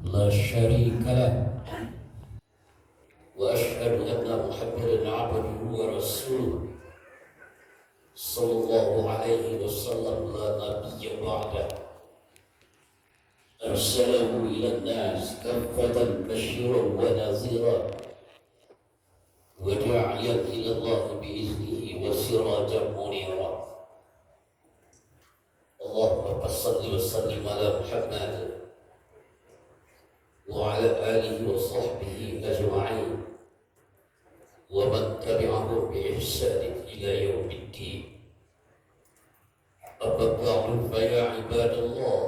لا شريك له وأشهد أن محمدا عبده ورسوله صلى الله عليه وسلم لا نبي بعده أرسله إلى الناس كافة بشيرا ونذيرا وداعيا إلى الله بإذنه وسراجا منيرا اللهم صل وسلم على محمد وعلى آله وصحبه أجمعين ومن تبعهم بإحسان إلى يوم الدين. أما بعد فيا عباد الله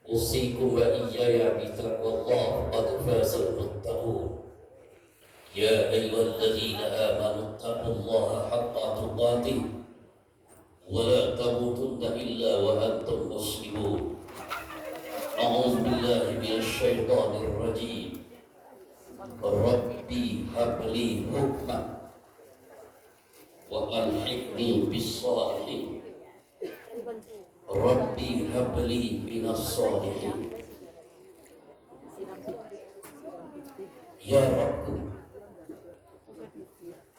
أوصيكم وإياي بتقوى الله قد فاز المتقون. يا أيها الذين آمنوا اتقوا الله حق تقاته ولا تموتن إلا وأنتم مسلمون. أعوذ بالله من الشيطان الرجيم. ربي هب لي حكما وألحقني بالصالحين. ربي هب لي من الصالحين. Ya Rabb,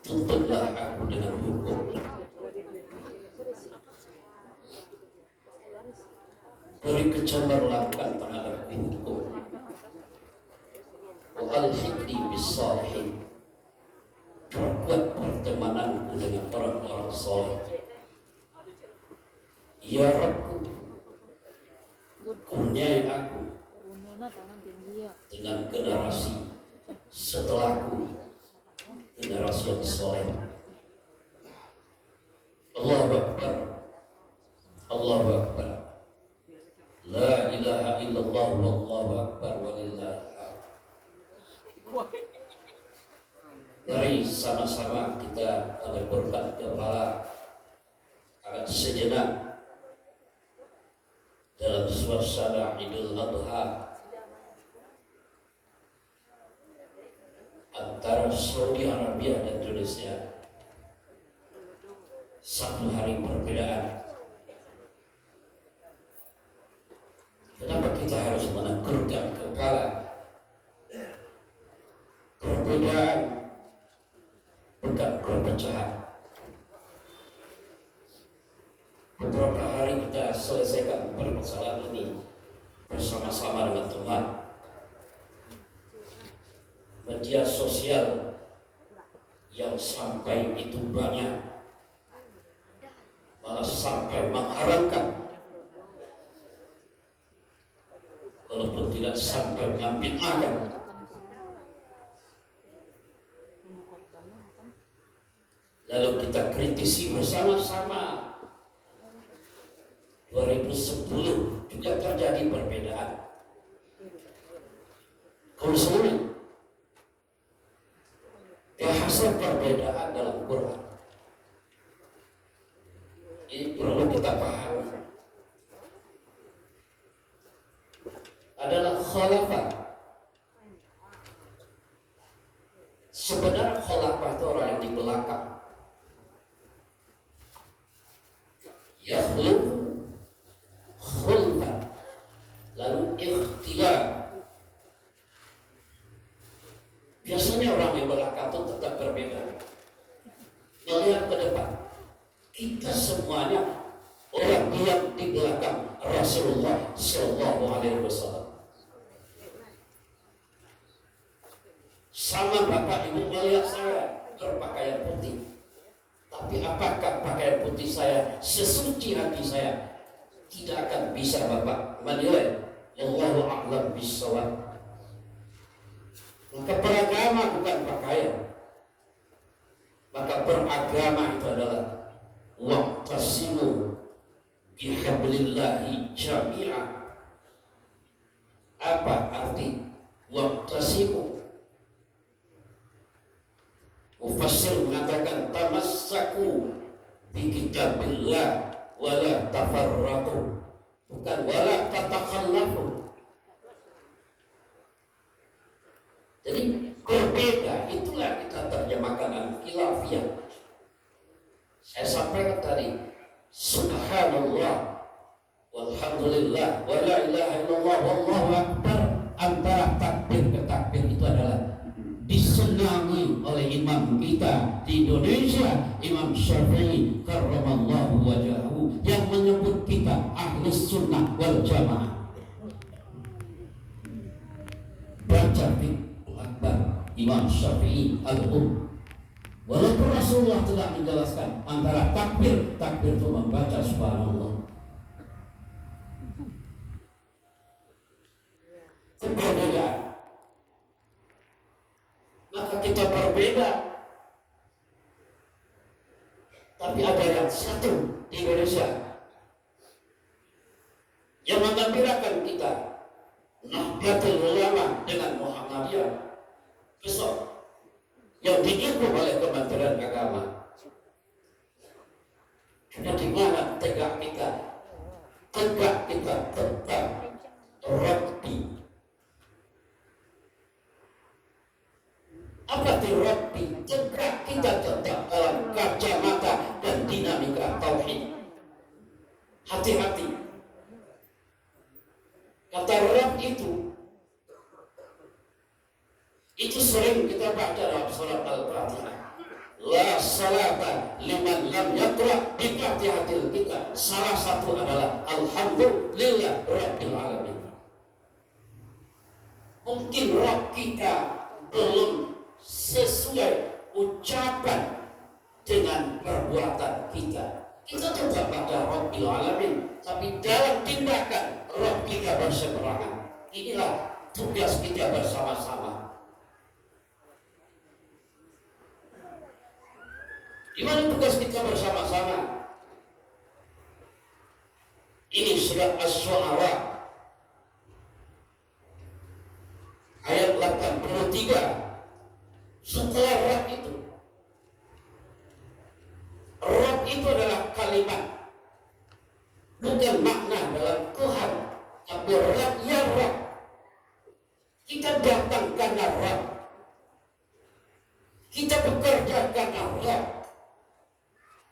tuntunlah aku dengan hukum, beri kecemerlangan terhadap hukum. Wa alhiqni bis-shalihin, perkuat pertemananku dengan orang-orang saleh. Ya Rabb, kurniai aku dengan generasi setelahku, generasi yang saleh. Allahu Akbar, Allahu Akbar, la ilaha illallah wallahu akbar walillahil hamd. Mari sama-sama kita meleburkan kepala agak sejenak dalam suasana Idul Adha antara Saudi Arabia dan Indonesia. Satu hari perbedaan. Kenapa kita harus menegurkan kepala? Perbedaan bukan perpecahan. Beberapa hari kita selesaikan permasalahan ini bersama-sama dengan Tuhan. Media sosial yang sampai itu banyak, malah sampai mengharamkan, walaupun tidak sampai mengambil akal. Lalu kita kritisi bersama-sama. 2010 juga terjadi perbedaan. Konsumen bahasa perbedaan dalam Quran ini perlu kita pahami. Adalah khalafah. Sebenarnya khalafah itu orang yang di belakang. Yakhluf khulfan, lalu ikhtilaf. Biasanya orang yang belakang itu tetap berbeda. Melihat ke depan, kita semuanya orang yang di belakang Rasulullah Sallallahu Alaihi Wasallam. Sama Bapak Ibu melihat saya berpakaian putih, tapi apakah pakaian putih saya sesuci hati saya? Tidak akan bisa Bapak menilai. Wallahu a'lam bishawab. Maka beragama bukan pakaian. Maka beragama itu adalah waqtasimu bihablillahi jami'a. Apa arti waqtasimu? Mufassir mengatakan tamassaku bi kitabillah wala tafarraqu, bukan wala tatakhallafu. Jadi berbeda, itulah kita terjemahkan al-khilafiyah. Saya sampaikan tadi, subhanallah walhamdulillah wa la ilaha illallah wallahu akbar. Indonesia, Imam Syafi'i karramallahu wajahu, yang menyebut kita Ahlus Sunnah wal Jamaah. Baca fiqh akbar Imam Syafi'i al-Um. Walaupun Rasulullah telah menjelaskan antara takbir itu membaca subhanallah. Perbedaan. Maka kita berbeda. Tapi ada yang satu di Indonesia yang mengembirakan kita, Nahdlatul Ulama dengan Muhammadiyah besok, yang didukung oleh Kementerian Agama. Di mana tegak kita tetap Rabbi. Apa itu Rabbi? Tegak kita tetap dalam kacamata dan dinamika tauhid. Hati-hati. Kata Rabb itu sering kita baca dalam surat Al-Fatihah. La salata liman lam yaqra bi Fatihatil Kitab. Salah satu adalah Alhamdulillah Rabbil Alamin. Mungkin Rabb kita belum sesuai ucapan dengan perbuatan kita. Kita tetap pada Rabbil Alamin, tapi dalam tindakan Rabb kita berseberangan. Inilah tugas kita bersama-sama. Di mana tugas kita bersama-sama? Ini surat Asy-Syu'ara ayat 83. Setelah Rabb itu adalah kalimat, bukan makna dalam Tuhan, tapi Rabb ya Rabb. Kita datang karena Rabb, kita bekerja karena Rabb.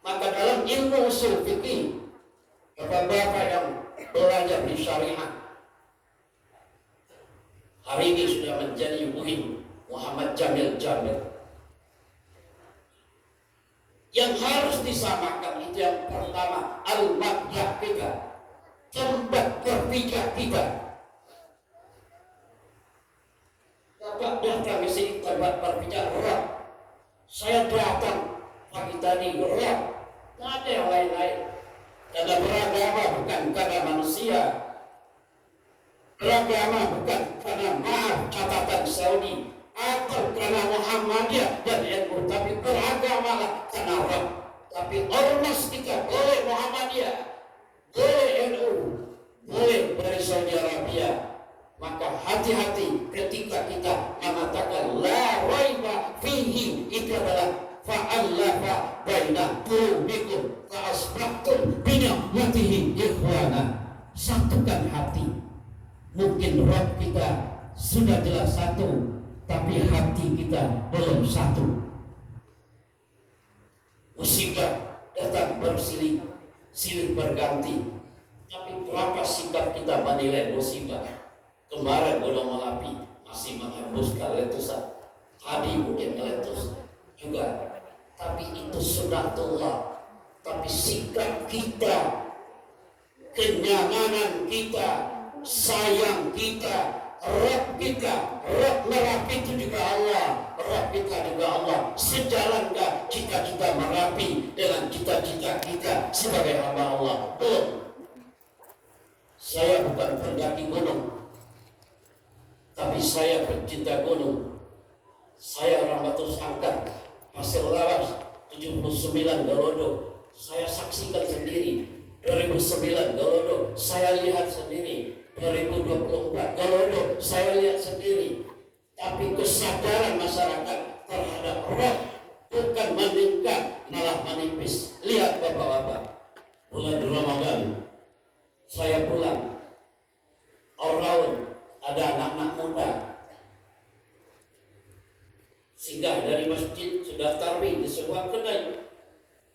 Maka dalam ilmu usul fikih, bapak-bapak yang belajar di syariah hari ini sudah menjadi muhim Muhammad Jamil. Yang harus disamakan itu yang pertama al-mabda' kita, tempat berpijak kita. Bapak datang ke sini tempat berpijak Rabb. Saya datang pagi tadi Rabb. Tidak ada yang lain-lain. Karena beragama bukan karena manusia. Beragama bukan karena maaf catatan Saudi atau karena Muhammadiyah dan NU, tapi beragamalah karena Rabb. Tapi ormas kita boleh Muhammadiyah, boleh NU, boleh dari Saudi Arabia. Maka hati-hati ketika kita mengatakan la raiba fihi, itu adalah fa'allafa baina qulubikum fa'asbahtum bi ni'matihi ikhwana. Satukan hati. Mungkin Rabb kita sudah jelas satu, tapi hati kita belum satu. Musibah datang bersilih berganti, tapi berapa sikap kita menilai musibah? Kemarin Gunung Merapi masih menghembuskan letusan, tadi mungkin meletus juga, tapi itu sunatullah. Tapi sikap kita, kenyamanan kita, sayang kita, Rabb kita, Rabb Merapi itu juga Allah, Rabb kita juga Allah. Sejalankah cita-cita Merapi dengan cita-cita kita sebagai hamba Allah? Belum. Saya bukan pendaki gunung, tapi saya pencinta gunung. Saya orang Batu Sangkar, Pasir Lawas 79 Galodo. Saya saksikan sendiri. 2009 Galodo, saya lihat sendiri. 2024 Galodo, saya lihat sendiri. Tapi kesadaran masyarakat terhadap Rabb bukan meningkat, malah menipis. Lihat bapak-bapak, bulan Ramadan saya pulang, orang ada anak-anak muda singgah dari masjid, sudah tarawih di sebuah kedai,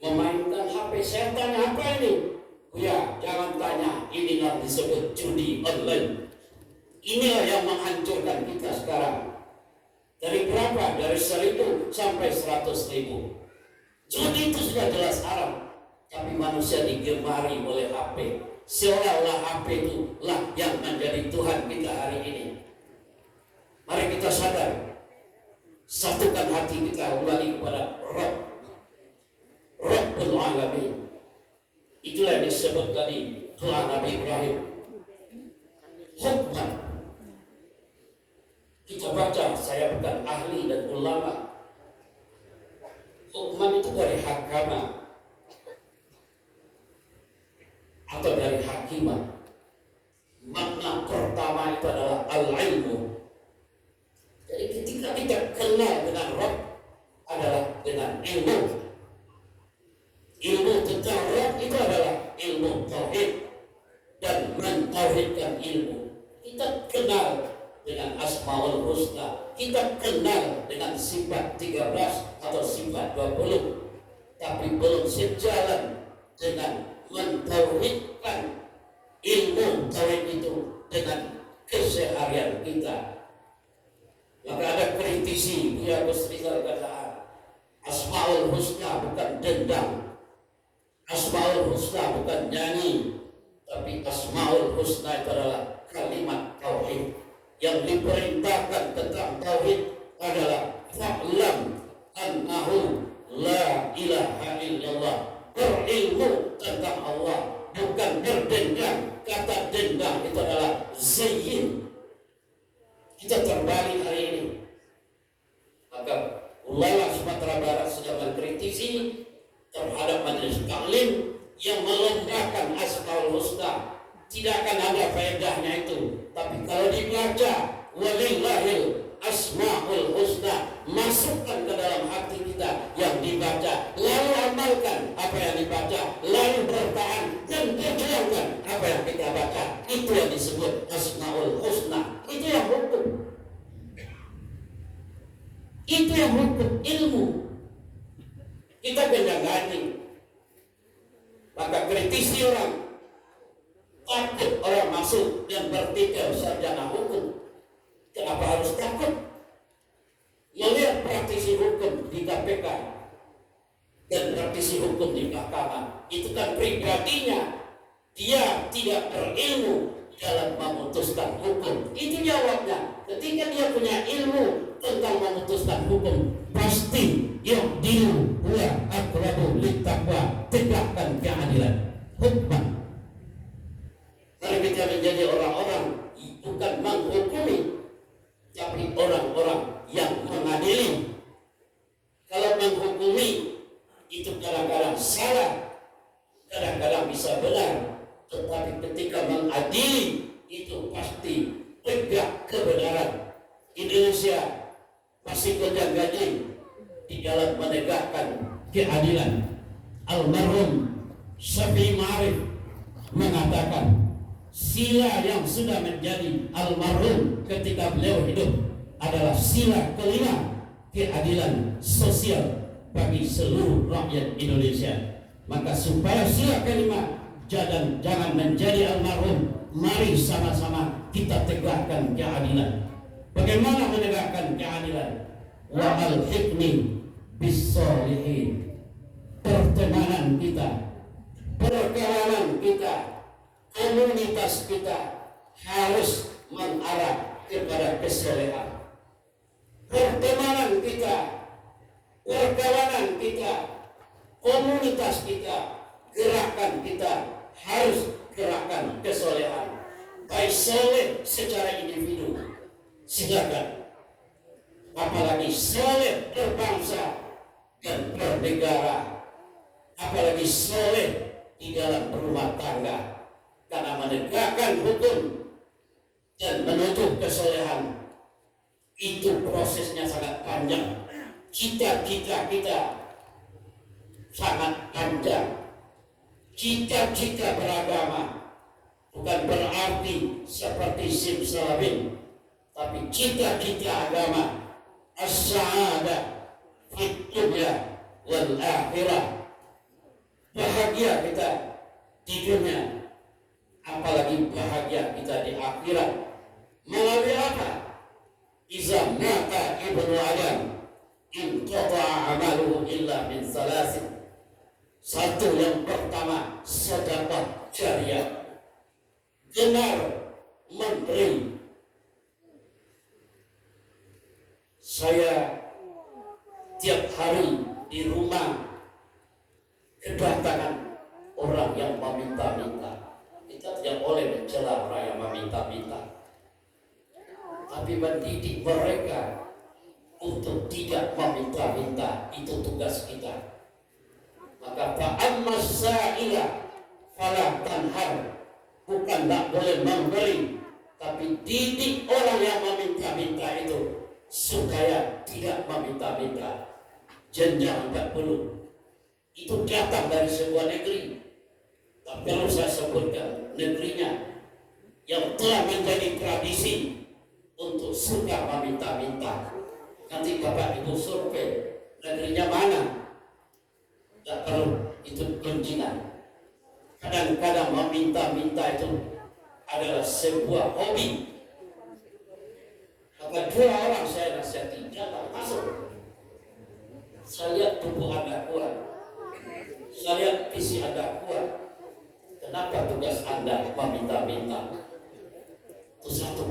memainkan HP. Saya tanya, apa ini? Ya, jangan tanya, inilah disebut judi online. Inilah yang menghancurkan kita sekarang. Dari berapa? Dari 1.000 sampai 100.000. Judi itu sudah jelas haram, tapi manusia digemari oleh HP. Seolah-olah HP itulah yang menjadi Tuhan kita hari ini. Mari kita sadar, satukan hati kita kembali kepada Rabbul Alamin. Itulah yang disebut tadi Tuhan Nabi Ibrahim. Hukman. Kita baca, saya bukan ahli dan ulama. Hukman itu dari hakama atau dari hakimah. Makna pertama itu adalah al-ilmu. Jadi ketika kita kenal dengan Rabb adalah dengan ilmu. Ilmu tentang Rabb itu adalah ilmu tauhid dan mentauhidkan ilmu. Kita kenal dengan Asmaul Husna, kita kenal dengan sifat 13 atau sifat 20, tapi belum sejalan dengan mentauhidkan ilmu tauhid itu dengan keseharian kita. Maka ada kritisi, dia bercerita kata Asmaul Husna bukan dendam, Asmaul Husna bukan nyanyi, tapi Asmaul Husna itu adalah kalimat tauhid. Yang diperintahkan tentang tauhid adalah fa'lam annahu la ilaha illallah. Berilmu tentang Allah, bukan berdendam. Kata dendam itu adalah zayyin. Kita terbalik hari ini. Maka ulama Sumatera Barat sedang mengkritisi terhadap majelis taklim yang melombakan Asmaul Husna. Tidak akan ada faedahnya itu. Tapi kalau dibaca walillahil asmaul husna, masukkan ke dalam hati kita yang dibaca, lalu amalkan apa yang dibaca, lalu bertahan dan perjuangkan apa yang kita baca. Itu yang disebut asmaul husna. Itu yang hukum. Itu yang hukum ilmu. Kita gendang-ganding. Maka kritisi orang, takut orang masuk dan berpikir sarjana hukum. Kenapa harus takut? Melihat praktisi hukum di KPK dan praktisi hukum di mahkamah, itu kan pribadinya. Dia tidak berilmu dalam memutuskan hukum. Itu jawabnya. Ketika dia punya ilmu tentang memutuskan hukum, pasti yang dilu huwa aqrabu littaqwa, tegakkan keadilan. Hukman. Mari kita menjadi orang-orang bukan menghukumi, tapi orang-orang yang mengadili. Kalau menghukumi itu kadang-kadang salah, kadang-kadang bisa benar, tetapi ketika mengadili itu pasti tegak kebenaran. Indonesia masih gonjang-ganjing di dalam menegakkan keadilan. Almarhum Syafi'i Ma'arif mengatakan, sila yang sudah menjadi almarhum ketika beliau hidup adalah sila kelima, keadilan sosial bagi seluruh rakyat Indonesia. Maka supaya sila kelima jangan menjadi almarhum, mari sama-sama kita tegakkan keadilan. Bagaimana menegakkan keadilan? Wa al-hikmi bis-sholihin. Pertemanan kita, perkawanan kita, komunitas kita harus mengarah kepada kesolehan. Pertemanan kita, perkawanan kita, komunitas kita, gerakan kita harus gerakan kesolehan. Baik soleh secara individu, silakan. Apalagi soleh berbangsa dan bernegara, apalagi soleh di dalam rumah tangga. Karena menegakkan hukum dan menuntut kesolehan itu prosesnya sangat panjang. Cita-cita kita sangat panjang. Cita-cita beragama bukan berarti seperti simsalabim, tapi cita-cita agama as-sa'adah fid dunya wal akhirah. Bahagia kita di dunia, apalagi bahagia kita di akhirat. Melalui apa? Iza mata ibnu Adam inqata'a amaluhu illa illa min salasin. Satu yang pertama, sedekah jariah. Gemar memberi. Saya tiap hari di rumah kedatangan orang yang meminta-minta. Kita tidak boleh mencela orang yang meminta-minta, tapi mendidik mereka untuk tidak meminta-minta, itu tugas kita. Maka fa'amma sa'ila fala tanhar, bukan tak boleh memberi, tapi didik orang yang meminta-minta itu supaya tidak meminta-minta. Jenjang 40 itu datang dari sebuah negeri, tapi kalau saya sebutkan negerinya yang telah menjadi tradisi untuk suka meminta-minta. Nanti Bapak Ibu survei negerinya mana, tidak perlu itu kunjungan. Kadang-kadang meminta-minta itu adalah sebuah hobi. Maka 2 orang saya nasihati, jangan masuk. Saya lihat tubuh Anda kuat, saya lihat visi Anda kuat. Kenapa tugas Anda meminta-minta? Itu satu.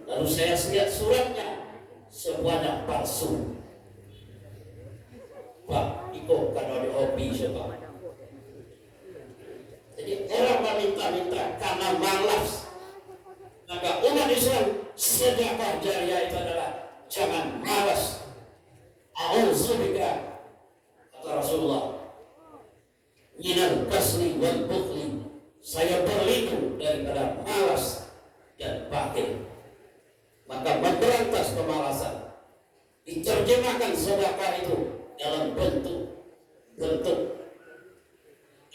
Lalu saya lihat suratnya, semuanya palsu. Pak, Iko kan ada hobi siapa? Jadi orang meminta-minta karena malas. Maka umat Islam sedekah jariah itu adalah jangan malas. A'udzubika, kata Rasulullah, minal kasli wal bukhli, saya berlindung daripada malas dan bakhil. Maka memberantas kemalasan, diterjemahkan sedekah itu dalam bentuk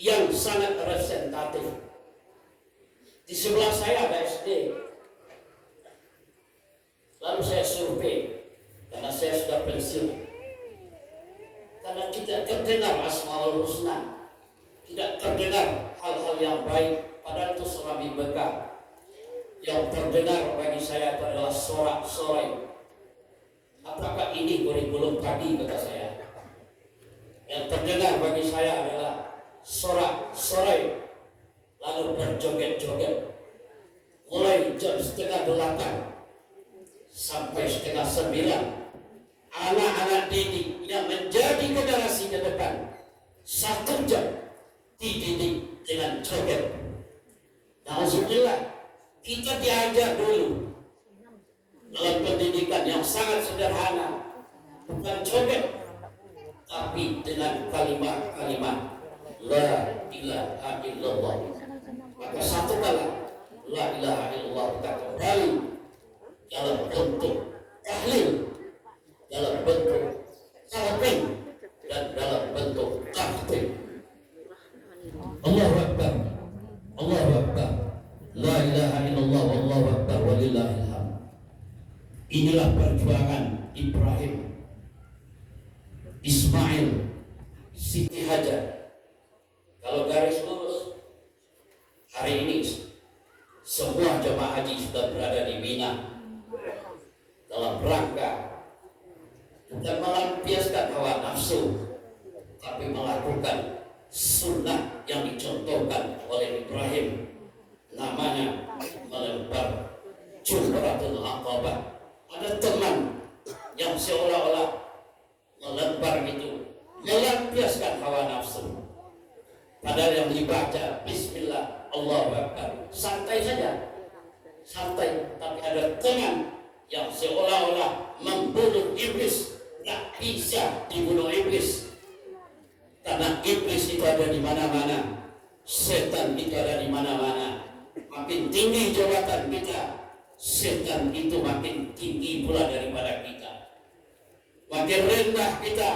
yang sangat representatif. Di sebelah saya ada SD. Lalu saya survei, karena saya sudah pensiun. Karena tidak terdengar Asmaul Husna, tidak terdengar hal-hal yang baik, padahal itu selami bekal. Yang terdengar bagi saya itu adalah sorak-sorai. Apakah ini kurikulum tadi, kata saya. Yang terdengar bagi saya adalah sorak-sorai, lalu berjoget-joget. Mulai jam 7:30 sampai 8:30, anak-anak didik yang menjadi generasi ke depan 1 jam dididik dengan joget. Alhamdulillah, kita diajar dulu dalam pendidikan yang sangat sederhana, bukan joget, tapi dengan kalimat-kalimat la ilaha illallah. Maka satu kala la ilaha illallah kita kembali dalam bentuk tahlil, dalam bentuk talqin, dan dalam bentuk tahtim. Allahu Akbar, Allahu Akbar, la ilaha illallah, wallahu akbar, walillahil hamd. Inilah perjuangan Ibrahim, Ismail, Siti Hajar. Kalau garis lurus, hari ini semua jemaah haji sudah berada di Mina dalam rangka bukan melampiaskan hawa nafsu, tapi melakukan sunnah yang dicontohkan oleh Ibrahim, namanya melempar Jumratul Aqabah. Ada teman yang seolah-olah melempar itu melampiaskan hawa nafsu, padahal yang dibaca Bismillah, Allahu Akbar, santai saja, santai. Tapi ada teman yang seolah-olah membunuh iblis. Tak bisa dibunuh iblis, karena iblis itu ada di mana-mana, setan itu ada di mana-mana. Makin tinggi jabatan kita, setan itu makin tinggi pula daripada kita. Makin rendah kita,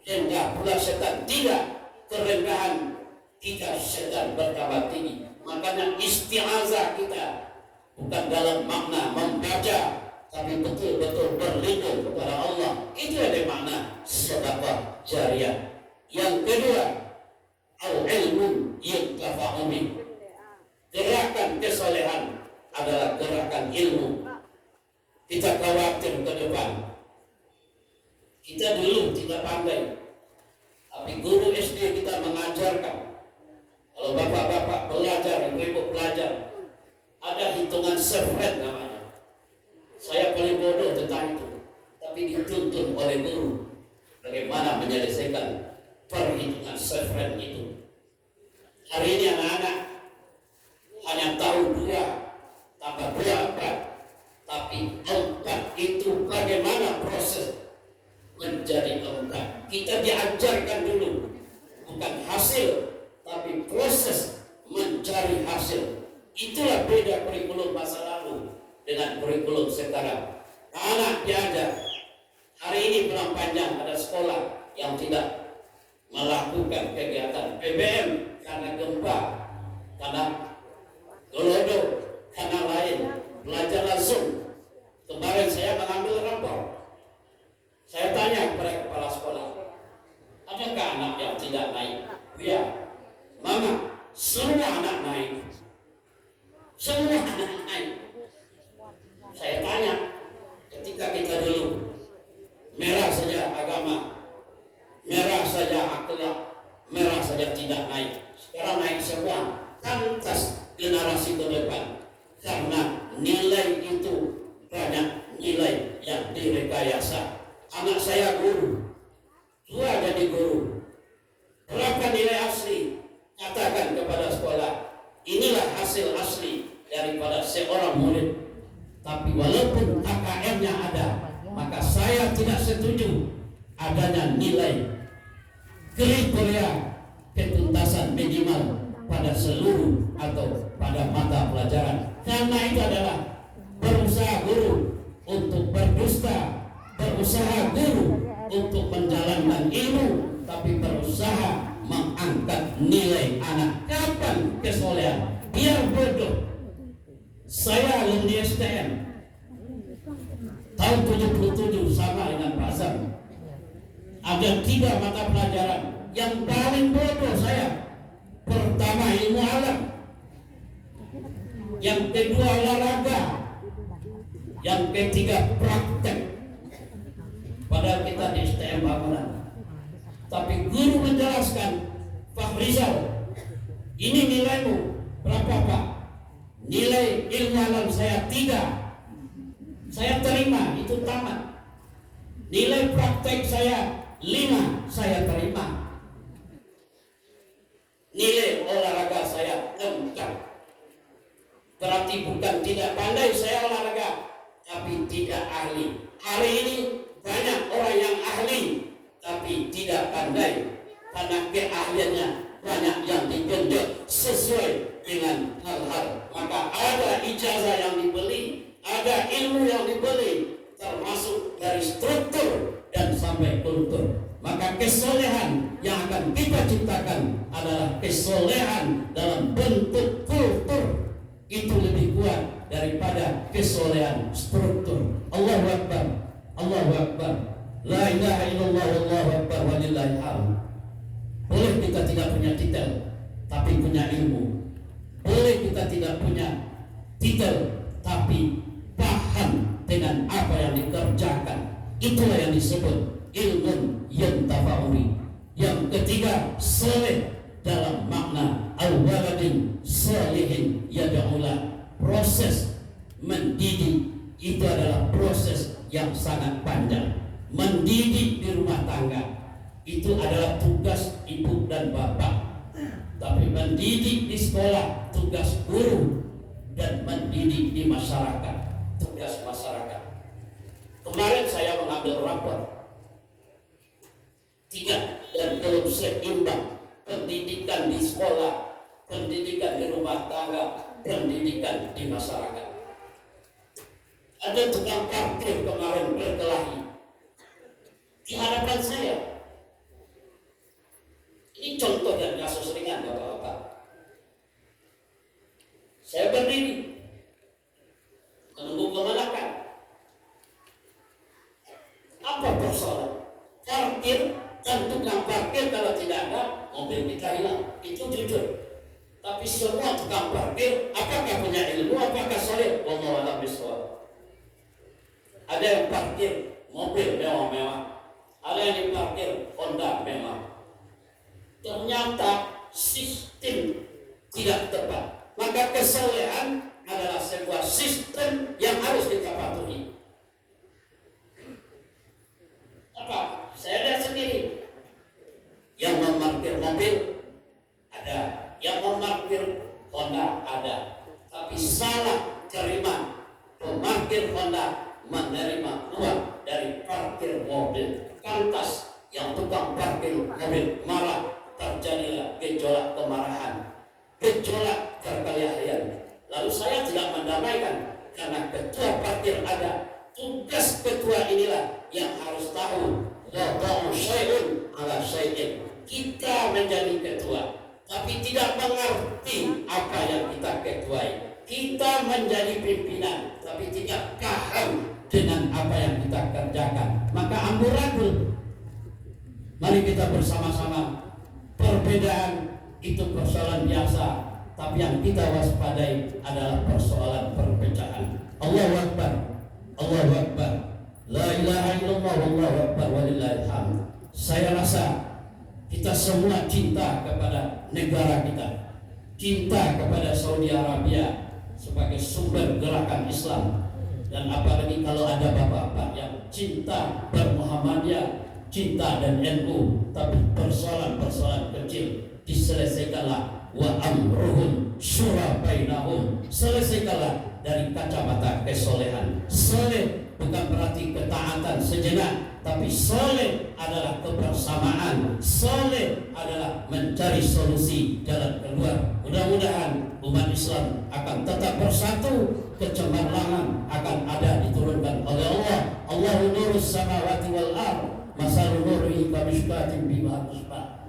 rendah pula setan. Tidak, kerendahan kita setan bertambah tinggi. Makanya isti'azah kita bukan dalam makna membaca, tapi betul-betul berlindung kepada Allah. Itu ada makna sedekah jariah. Yang kedua, al-ilmu yuntafa'u bih. Gerakan kesolehan adalah gerakan ilmu. Kita khawatir ke depan. Kita dulu tidak pandai, Tapi guru SD kita mengajarkan, kalau bapak-bapak belajar, ibu-ibu belajar, ada hitungan sefren namanya. Saya paling bodoh tentang itu, tapi dituntun oleh guru bagaimana menyelesaikan perhitungan sefren itu. Hari ini anak-anak hanya tahu 2 tambah 2 4, tapi 4 itu bagaimana proses menjadi 4. Kita diajarkan dulu bukan hasil, tapi proses mencari hasil. Itulah beda kurikulum masa lalu dengan kurikulum sekarang. Anak diajar. Hari ini pulang panjang ada sekolah yang tidak melakukan kegiatan PBM karena gempa, karena golodo, karena lain, belajar langsung. Kemarin saya mengambil rapor. Saya tanya kepada kepala sekolah, adakah anak yang tidak naik? Ya, Mama, semua anak naik. Semua anak naik. Saya tanya, ketika kita dulu merah saja agama, merah saja akhlak, merah saja tidak naik. Sekarang naik semua. Pantas generasi ke depan, karena nilai itu banyak nilai yang direkayasa. Anak saya guru, 2 jadi guru. Berapa nilai asli? Katakan kepada sekolah, inilah hasil asli daripada seorang murid. Tapi walaupun KKM-nya ada, maka saya tidak setuju adanya nilai kriteria ketuntasan minimal pada seluruh atau pada mata pelajaran. Karena itu adalah berusaha guru untuk berdusta, berusaha guru untuk menjalankan ilmu, tapi berusaha mengangkat nilai anak. Kapan kesolehan? Biar bodoh. Saya alumni STM tahun 77 sama dengan Pak Sam. Ada 3 mata pelajaran yang paling bodoh saya. Pertama ilmu alam, yang kedua olahraga, yang ketiga praktek. Padahal kita di STM bangunan. Tapi guru menjelaskan, Pak Rizal, ini nilaimu berapa Pak? Nilai ilmu alam saya 3, saya terima, itu tamat. Nilai praktek saya 5, saya terima. Nilai olahraga saya 4. Berarti bukan tidak pandai saya olahraga, tapi tidak ahli. Hari ini banyak orang yang ahli, tapi tidak pandai, karena keahliannya banyak yang digenjot sesuai dengan hal-hal. Maka ada ijazah yang dibeli, ada ilmu yang dibeli, termasuk dari struktur dan sampai kultur. Maka kesolehan yang akan kita ciptakan adalah kesolehan dalam bentuk kultur. Itu lebih kuat daripada kesolehan struktur. Allahu Akbar, Allahu Akbar, la ilaha illallah, Allahu Akbar, walillahil hamd. Boleh kita tidak punya titel, tapi punya ilmu. Boleh kita tidak punya titel, tapi paham dengan apa yang dikerjakan. Itulah yang disebut ilmu yang tafauri. Yang ketiga, soleh dalam makna al-waladin salihin yada'ula. Proses mendidik itu adalah proses yang sangat panjang. Mendidik di rumah tangga itu adalah tugas ibu dan bapak. Tapi mendidik di sekolah tugas guru, dan mendidik di masyarakat tugas masyarakat. Kemarin saya mengambil rapor 3 dan belum seimbang. Pendidikan di sekolah, pendidikan di rumah tangga, pendidikan di masyarakat. Ada tukang parkir kemarin berkelahi di hadapan saya. Ini contoh dan kasus ringan Bapak-bapak. Saya berdiri menunggu kemenangan. Apa persoalan? Parkir dan tukang parkir kalau tidak ada, mobil kita hilang. Itu jujur. Tapi semua tukang parkir, apakah punya ilmu, apakah soleh? Wallahu a'lam bishawab. Ada yang parkir mobil mewah-mewah, ada yang diparkir Honda mewah. ternyata sistem tidak tepat. Maka kesolehan adalah sebuah sistem yang harus kita patuhi. Apa? Saya lihat sendiri. Yang memarkir mobil ada, yang memarkir Honda ada, tapi salah terima pemarkir Honda menerima uang dari parkir mobil. Pantas yang tukang parkir mobil marah, terjadilah gejolak kemarahan, gejolak perkelahian. Lalu saya tidak mendamaikan karena ketua parkir ada. Tugas ketua inilah yang harus tahu wada'u syai'un ala syai'in. Kita menjadi ketua tapi tidak mengerti apa yang kita ketuai. Kita menjadi pimpinan tapi tidak paham dengan apa yang kita kerjakan, maka amburadul. Mari kita bersama-sama. Perbedaan itu persoalan biasa, tapi yang kita waspadai adalah persoalan perpecahan. Allahu Akbar, Allahu Akbar, la ilaha illallah, wallahu akbar, walillahil hamd. Saya rasa kita semua cinta kepada negara kita, cinta kepada Saudi Arabia sebagai sumber gerakan Islam. Dan apalagi kalau ada bapak-bapak yang cinta bermuhammadiyah, cinta dan NU, tapi persoalan-persoalan kecil diselesaikanlah. Wa amruhum syura bainahum, selesaikanlah dari kacamata kesolehan. Soleh bukan berarti ketaatan sejenak, tapi soleh adalah kebersamaan. Soleh adalah mencari solusi jalan keluar. Mudah-mudahan umat Islam akan tetap bersatu. Kecemerlangan akan ada diturunkan oleh Allah. Allahu nurus samawati wal ardh, masalun nurihi kamishkatin biha tusbah.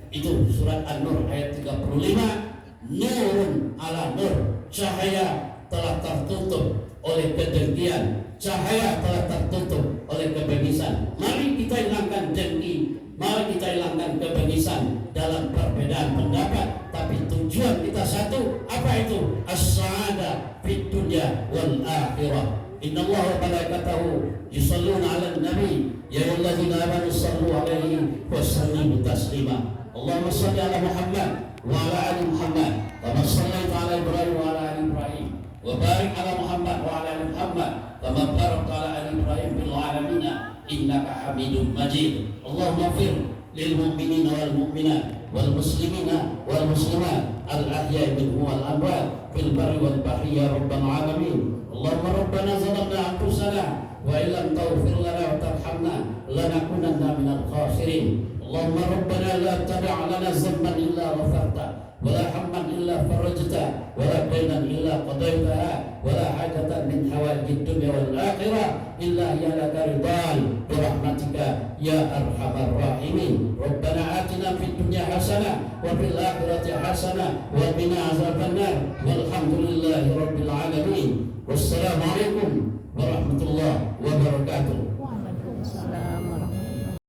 Itu surat An-Nur ayat 35. Nurun ala nur, cahaya telah tertutup oleh kedengkian, cahaya telah tertutup oleh kebengisan. Mari kita hilangkan dengki, mari kita hilangkan kebengisan dalam perbedaan pendapat, tapi tujuan kita satu. Apa itu? As-sa'adah fid dunya wal akhirah. Innallaha wa malaikatahu yusholluna 'alan nabi ya ayyuhalladzina amanu shallu 'alaihi wa sallimu taslima. Allahumma shalli 'ala Muhammad wa 'ala ali Muhammad kama shallaita 'ala Ibrahim wa 'ala ali Ibrahim wa barik 'ala Muhammad wa 'ala ali Muhammad kama barakta 'ala ali Ibrahim fil 'alamin innaka Hamidum Majid. Allahumma ighfir lil mu'minina wal mu'minat wal muslimina wal muslimat al ahya'i minhum wal amwat fil barri wal bahri ya rabbal alamin. Allahumma rabbana zalamna anfusana wa illam taghfir lana wa tarhamna lanakunanna minal khasirin. Allahumma rabbana la tada' lana dhanban illa ghafarta wa la hamman illa farajta wa la daynan illa qadaytaha wa la hajatan min hawaijid dunya wal akhirah illa hiya laka ridwan bi rahmatika ya arhamar rahimin. Rabbana atina fid dunya hasanah wa fil akhirati hasanah wa qina azabannar walhamdulillahi rabbil alamin. Wassalamualaikum warahmatullahi wabarakatuh. Waalaikumsalam warahmatullahi wabarakatuh.